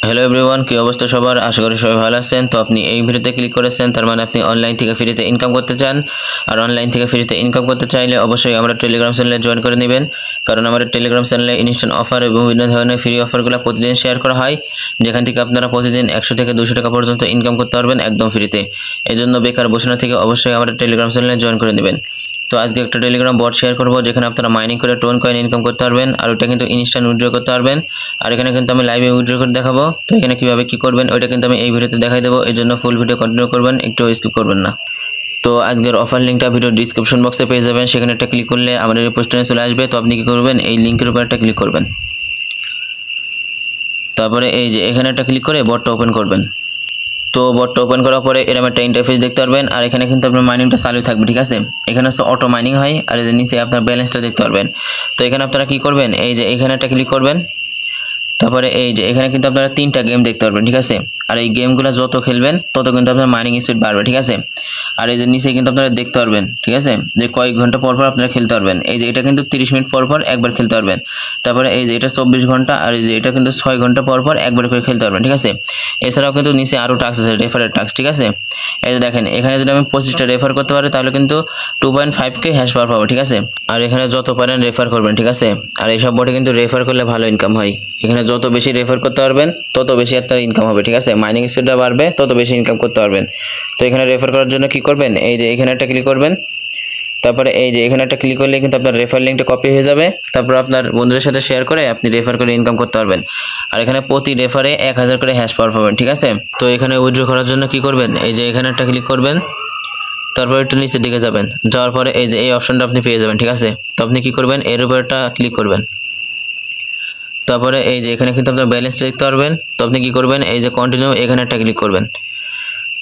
Hello everyone, কি অবস্থা সবার? আশা করি সবাই ভালো আছেন। তো আপনি এই ভিডিওতে ক্লিক করেছেন, তার মানে আপনি অনলাইন থেকে ফ্রিতে ইনকাম করতে চান। আর অনলাইন থেকে ফ্রিতে ইনকাম করতে চাইলে অবশ্যই আমরা টেলিগ্রাম চ্যানেলে জয়েন করে নেবেন, কারণ আমাদের টেলিগ্রাম চ্যানেলে ইনস্ট্যান্ট অফার এবং বিভিন্ন ধরনের ফ্রি অফারগুলো প্রতিদিন শেয়ার করা হয়, যেখান থেকে আপনারা প্রতিদিন 100 থেকে 200 টাকা পর্যন্ত ইনকাম করতে পারবেন একদম ফ্রিতে। এই জন্য বেকার বসে না থেকে অবশ্যই আমাদের টেলিগ্রাম চ্যানেলে জয়েন করে নেবেন। তো আজকে একটা টেলিগ্রাম বট শেয়ার করব, যেখানে আপনারা মাইনিং করে টোন কয়েন ইনকাম করতে পারবেন, আর ওটা কিন্তু ইনস্ট্যান্ট উইথড্র করতে পারবেন। আর এখানে কিন্তু আমি লাইভে উইথড্র করে দেখাবো। তো এখানে কিভাবে কি করবেন ওইটা কিন্তু আমি এই ভিডিওতে দেখাই দেবো, এই জন্য ফুল ভিডিও কন্টিনিউ করবেন, একটু স্কিপ করবেন না। তো আজকের অফার লিঙ্কটা ভিডিও ডিসক্রিপশন বক্সে পেয়ে যাবেন, সেখানে একটা ক্লিক করলে আমাদের এই পোস্টারে চলে আসবে। তো আপনি কি করবেন, এই লিঙ্কের উপর একটা ক্লিক করবেন, তারপরে এই যে এখানে একটা ক্লিক করে বটটা ওপেন করবেন। তো বটটা ওপেন করার পরে এরকম একটা ইন্টারফেস দেখতে পারবেন, আর এখানে কিন্তু আপনার মাইনিংটা চালু থাকবে, ঠিক আছে। এখানে হচ্ছে অটো মাইনিং হয়, আর এই যে নিচে আপনার ব্যালেন্সটা দেখতে পারবেন। তো এখানে আপনারা কি করবেন, এই যে এখানে একটা ক্লিক করবেন, তারপরে এই যে এখানে কিন্তু আপনারা 3টা গেম দেখতে পারবেন, ঠিক আছে। আর এই গেমগুলো যত খেলবেন তত কিন্তু আপনার মাইনিং স্পিড বাড়বে, ঠিক আছে। আর এই যে নিচে কিন্তু আপনারা দেখতে পারবেন, ঠিক আছে, যে কয়েক ঘন্টা পর পর আপনারা খেলতে পারবেন। এই যে এটা কিন্তু 30 মিনিট পর পর একবার খেলতে পারবেন। তারপরে এই যে এটা 24 ঘন্টা, আর এই যে এটা কিন্তু 6 ঘন্টা পর পর একবার করে খেলতে পারবেন, ঠিক আছে। এছাড়াও কিন্তু নিচে আরও টাস্ক আছে, রেফারের টাস্ক, ঠিক আছে। এই যে দেখেন এখানে যদি আমি 25টা রেফার করতে পারি তাহলে কিন্তু 2.5K হ্যাশ পাওয়ার পাবো, ঠিক আছে। আর এখানে যত পারেন রেফার করবেন, ঠিক আছে। আর এইসব বটে কিন্তু রেফার করলে ভালো ইনকাম হয়। এখানে যত বেশি রেফার করতে পারবেন তত বেশি আপনার ইনকাম হবে, ঠিক আছে। মাইনিং স্পিডটা বাড়বে, তত বেশি ইনকাম করতে পারবেন। তো এখানে রেফার করার জন্য কি করবেন, এই যে এখানে একটা ক্লিক করবেন, তারপরে এই যে এখানে একটা ক্লিক করলে কিন্তু আপনার রেফার লিঙ্কটা কপি হয়ে যাবে। তারপর আপনার বন্ধুদের সাথে শেয়ার করে আপনি রেফার করে ইনকাম করতে পারবেন। আর এখানে প্রতি রেফারে 1000 করে হ্যাশ পাওয়ার পাবেন, ঠিক আছে। তো এখানে উইথড্র করার জন্য কি করবেন, এই যে এখানে একটা ক্লিক করবেন, তারপর একটু নিচের দিকে যাবেন, যাওয়ার পরে এই যে এই অপশনটা আপনি পেয়ে যাবেন, ঠিক আছে। তো আপনি কি করবেন, এর উপর একটা ক্লিক করবেন, তারপরে এই যে এখানে কিন্তু আপনার ব্যালেন্স দেখতে পারবেন। তো আপনি কি করবেন, এই যে কন্টিনিউ এখানে একটা ক্লিক করবেন,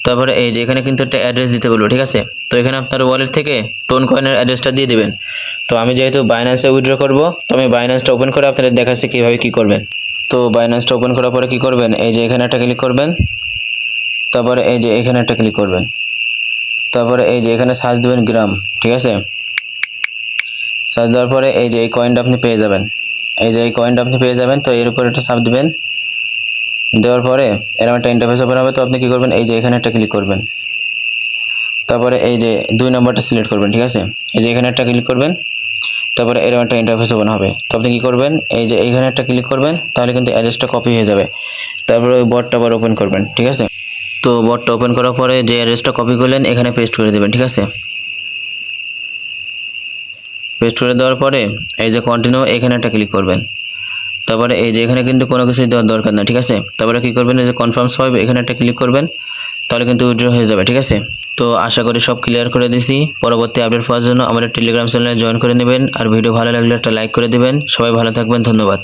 তারপরে এই যে এখানে কিন্তু একটা অ্যাড্রেস দিতে বলবো, ঠিক আছে। তো এখানে আপনার ওয়ালেট থেকে টোন কয়েনের অ্যাড্রেসটা দিয়ে দিবেন। তো আমি যেহেতু বাইন্যান্সে উইথড্র করব, তো আমি বাইন্যান্সটা ওপেন করে আপনাদের দেখাচ্ছি কীভাবে কী করবেন। তো বাইন্যান্সটা ওপেন করার পরে কী করবেন, এই যে এখানে একটা ক্লিক করবেন, তারপরে এই যে এখানে একটা ক্লিক করবেন, তারপরে এই যে এখানে সার্চ দেবেন গ্রাম, ঠিক আছে। সার্চ দেওয়ার পরে এই যে এই কয়েনটা আপনি পেয়ে যাবেন, এই যে এই কয়েনটা আপনি পেয়ে যাবেন। তো এর উপর একটা চাপ দিবেন, দেওয়ার পরে এরকম একটা ইন্টারফেস ওপেন হবে। তো আপনি কী করবেন, এই যে এখানে একটা ক্লিক করবেন, তারপরে এই যে 2 নম্বরটা সিলেক্ট করবেন, ঠিক আছে। এই যে এখানে একটা ক্লিক করবেন, তারপরে এরকম একটা ইন্টারফেস ওপেন হবে। তো আপনি কী করবেন, এই যে এইখানে একটা ক্লিক করবেন, তাহলে কিন্তু অ্যাড্রেসটা কপি হয়ে যাবে। তারপরে ওই বটটা আবার ওপেন করবেন, ঠিক আছে। তো বটটা ওপেন করার পরে যে অ্যাড্রেসটা কপি করলেন এখানে পেস্ট করে দেবেন, ঠিক আছে। পেস্ট করে দেওয়ার পরে এই যে কন্টিনিউ এখানে একটা ক্লিক করবেন, তারপরে এই যে এখানে কিন্তু কোনো কিছুই দেওয়ার দরকার না, ঠিক আছে। তারপরে কী করবেন, এই যে কনফার্ম সব এখানে একটা ক্লিক করবেন, তাহলে কিন্তু উইথড্র হয়ে যাবে, ঠিক আছে। তো আশা করি সব ক্লিয়ার করে দিয়েছি। পরবর্তী আপডেট পাওয়ার জন্য আমাদের টেলিগ্রাম চ্যানেলে জয়েন করে নেবেন, আর ভিডিও ভালো লাগলে একটা লাইক করে দেবেন। সবাই ভালো থাকবেন, ধন্যবাদ।